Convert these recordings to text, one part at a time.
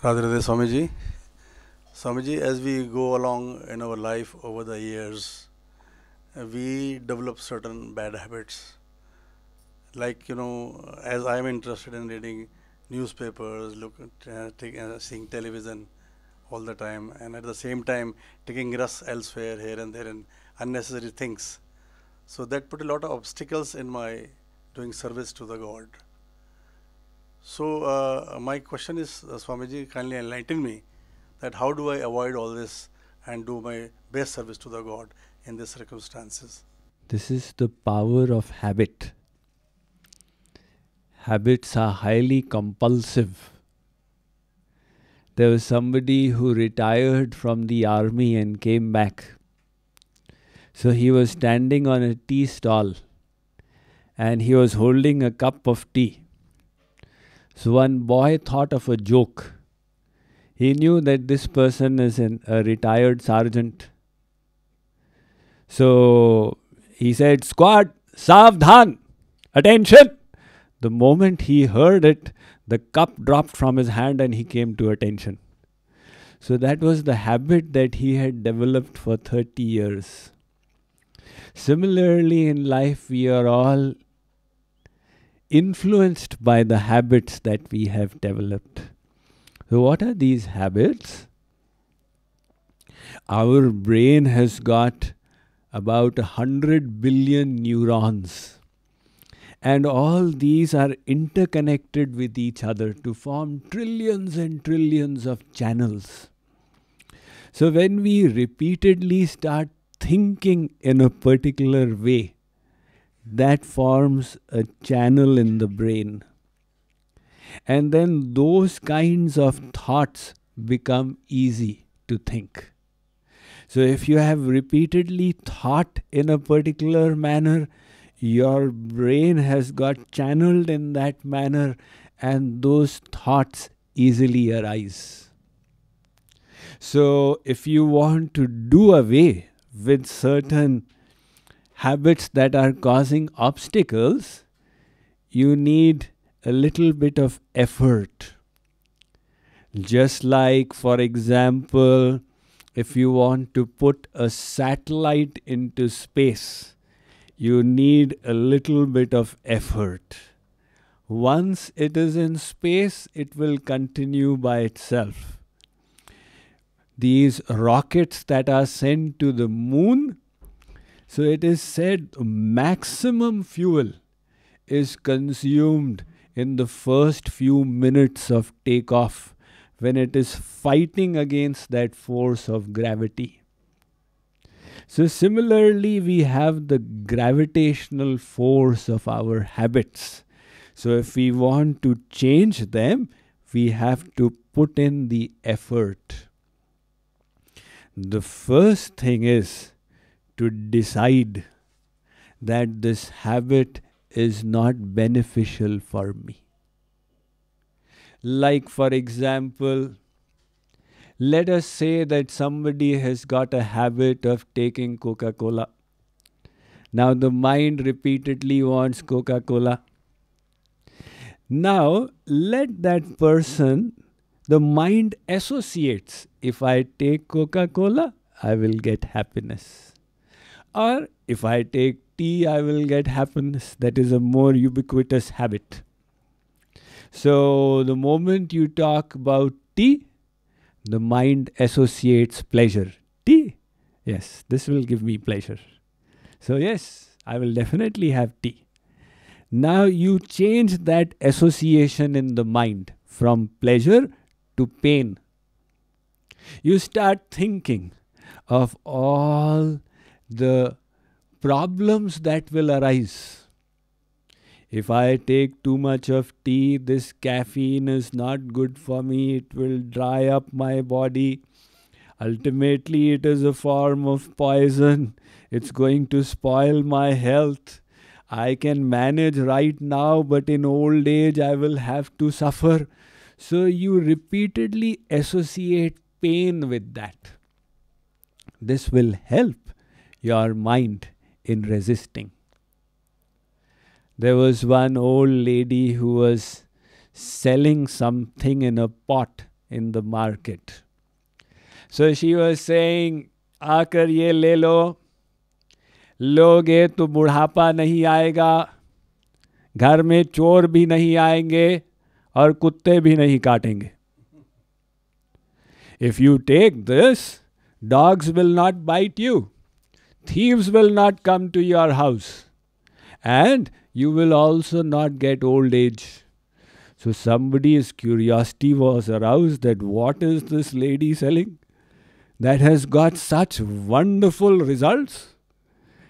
Radhe Radhe Swamiji. Swamiji, as we go along in our life over the years, we develop certain bad habits. Like, as I am interested in reading newspapers, seeing television all the time, and at the same time taking rest elsewhere, here and there, in unnecessary things. So that put a lot of obstacles in my doing service to the God. So my question is, Swamiji, kindly enlighten me that how do I avoid all this and do my best service to the God in these circumstances? This is the power of habit. Habits are highly compulsive. There was somebody who retired from the army and came back. So he was standing on a tea stall and he was holding a cup of tea. So one boy thought of a joke. He knew that this person is a retired sergeant. So he said, "Squad, Savdhan, attention!" The moment he heard it, the cup dropped from his hand and he came to attention. So that was the habit that he had developed for 30 years. Similarly, in life, we are all influenced by the habits that we have developed. So what are these habits? Our brain has got about 100 billion neurons. And all these are interconnected with each other to form trillions and trillions of channels. So when we repeatedly start thinking in a particular way, that forms a channel in the brain. And then those kinds of thoughts become easy to think. So if you have repeatedly thought in a particular manner, your brain has got channeled in that manner and those thoughts easily arise. So if you want to do away with certain habits that are causing obstacles, you need a little bit of effort. Just like, for example, if you want to put a satellite into space, you need a little bit of effort. Once it is in space, it will continue by itself. These rockets that are sent to the moon, so it is said maximum fuel is consumed in the first few minutes of takeoff when it is fighting against that force of gravity. So similarly, we have the gravitational force of our habits. So if we want to change them, we have to put in the effort. The first thing is to decide that this habit is not beneficial for me. Like, for example, let us say that somebody has got a habit of taking Coca-Cola. Now the mind repeatedly wants Coca-Cola. Now let that person, the mind associates, if I take Coca-Cola, I will get happiness. Or if I take tea, I will get happiness. That is a more ubiquitous habit. So the moment you talk about tea, the mind associates pleasure. Tea? Yes, this will give me pleasure. So yes, I will definitely have tea. Now you change that association in the mind from pleasure to pain. You start thinking of all the problems that will arise. If I take too much of tea, this caffeine is not good for me. It will dry up my body. Ultimately, it is a form of poison. It's going to spoil my health. I can manage right now, but in old age, I will have to suffer. So you repeatedly associate pain with that. This will help your mind in resisting. There was one old lady who was selling something in a pot in the market. So she was saying, आकर ये ले लो, लोगे तो बुढ़ापा नहीं आएगा, घर में चोर भी नहीं आएंगे और कुत्ते भी नहीं काटेंगे. If you take this, dogs will not bite you, thieves will not come to your house, and you will also not get old age. So somebody's curiosity was aroused that what is this lady selling that has got such wonderful results?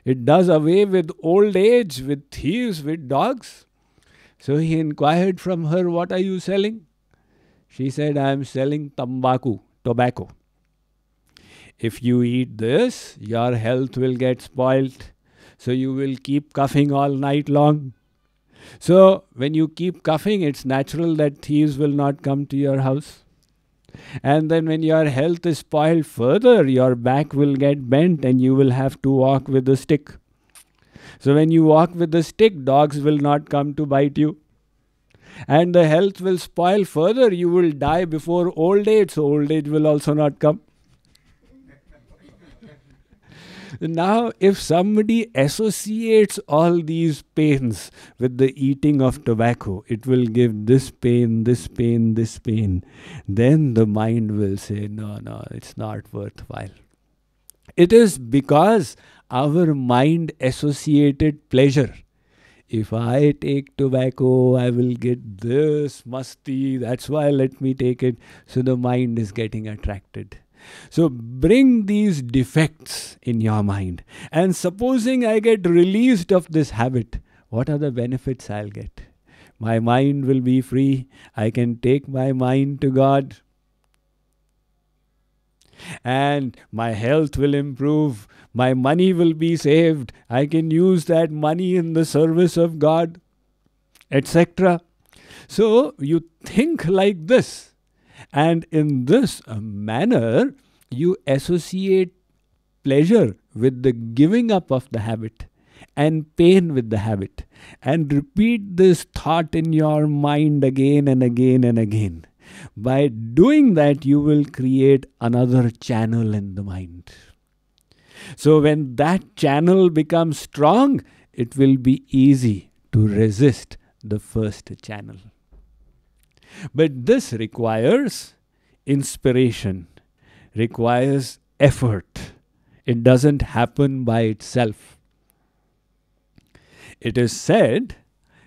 It does away with old age, with thieves, with dogs. So he inquired from her, what are you selling? She said, I am selling tobacco. If you eat this, your health will get spoilt. So you will keep coughing all night long. So when you keep coughing, it's natural that thieves will not come to your house. And then when your health is spoiled further, your back will get bent and you will have to walk with a stick. So when you walk with a stick, dogs will not come to bite you. And the health will spoil further. You will die before old age, so old age will also not come. Now, if somebody associates all these pains with the eating of tobacco, it will give this pain, this pain, this pain. Then the mind will say, no, it's not worthwhile. It is because our mind associated pleasure. If I take tobacco, I will get this masti, that's why let me take it. So the mind is getting attracted. So bring these defects in your mind. And supposing I get released of this habit, what are the benefits I'll get? My mind will be free. I can take my mind to God. And my health will improve. My money will be saved. I can use that money in the service of God, etc. So you think like this. And in this manner, you associate pleasure with the giving up of the habit and pain with the habit. And repeat this thought in your mind again and again and again. By doing that, you will create another channel in the mind. So when that channel becomes strong, it will be easy to resist the first channel. But this requires inspiration, requires effort. It doesn't happen by itself. It is said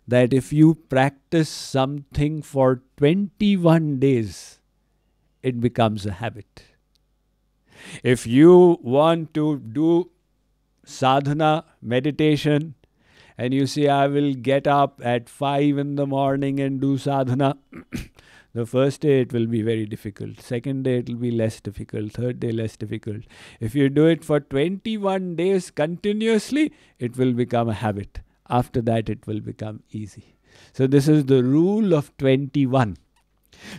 that if you practice something for 21 days, it becomes a habit. If you want to do sadhana, meditation, and you say, I will get up at 5 in the morning and do sadhana, the first day it will be very difficult. Second day it will be less difficult. Third day less difficult. If you do it for 21 days continuously, it will become a habit. After that it will become easy. So this is the rule of 21.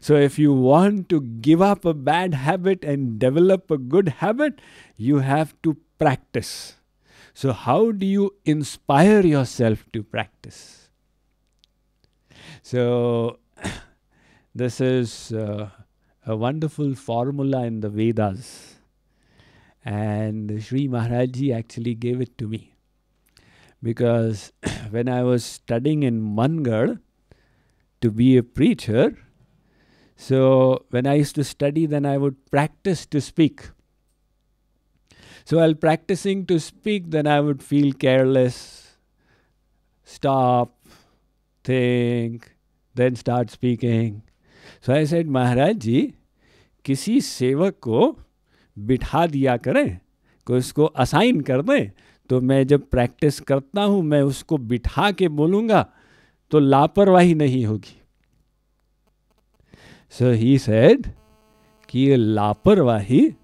So if you want to give up a bad habit and develop a good habit, you have to practice. So how do you inspire yourself to practice? So this is a wonderful formula in the Vedas. And Sri Maharaj Ji actually gave it to me. Because when I was studying in Mangar to be a preacher, so when I used to study, then I would practice to speak. So while practicing to speak, then I would feel careless, stop, think, then start speaking. So I said, Maharaj Ji, किसी सेवक को बिठा दिया करें, को उसको assign कर दें, तो मैं जब प्रैक्टिस करता हूँ, मैं उसको बिठा के बोलूँगा, तो लापरवाही नहीं होगी. So he said, कि ये लापरवाही,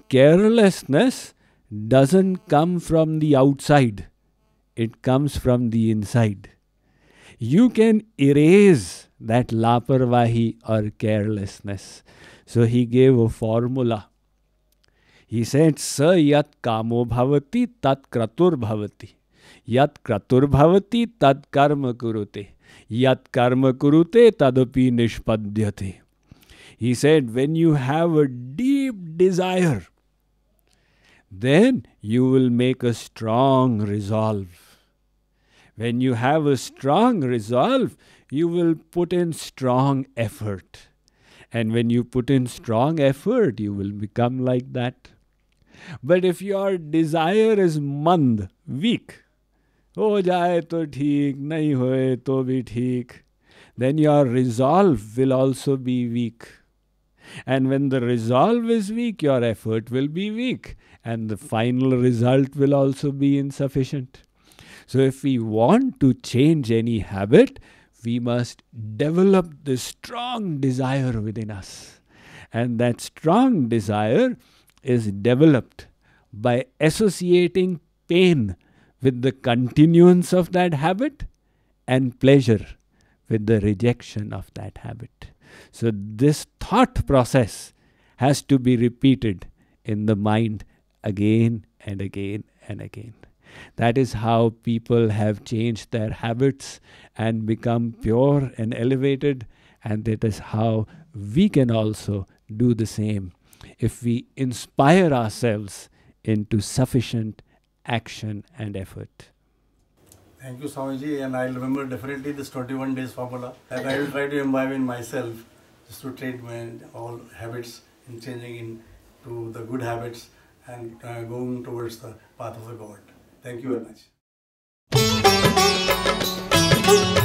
carelessness doesn't come from the outside. It comes from the inside. You can erase that laparwahi or carelessness. So he gave a formula. He said, Sa yat kamo bhavati tat kratur bhavati. Yat kratur bhavati tad karma kurute. Yat karma kurute tadapi nishpadyate. He said, when you have a deep desire, then you will make a strong resolve. When you have a strong resolve, you will put in strong effort. And when you put in strong effort, you will become like that. But if your desire is mand, weak, हो जाए तो ठीक, नहीं होए तो भी ठीक, then your resolve will also be weak. And when the resolve is weak, your effort will be weak. And the final result will also be insufficient. So if we want to change any habit, we must develop this strong desire within us. And that strong desire is developed by associating pain with the continuance of that habit and pleasure with the rejection of that habit. So this thought process has to be repeated in the mind again and again and again. That is how people have changed their habits and become pure and elevated, and that is how we can also do the same if we inspire ourselves into sufficient action and effort. Thank you, Swamiji, and I'll remember definitely this 21 days formula, and I will try to imbibe in myself just to train my all habits in changing into the good habits and going towards the path of the God. Thank you very much.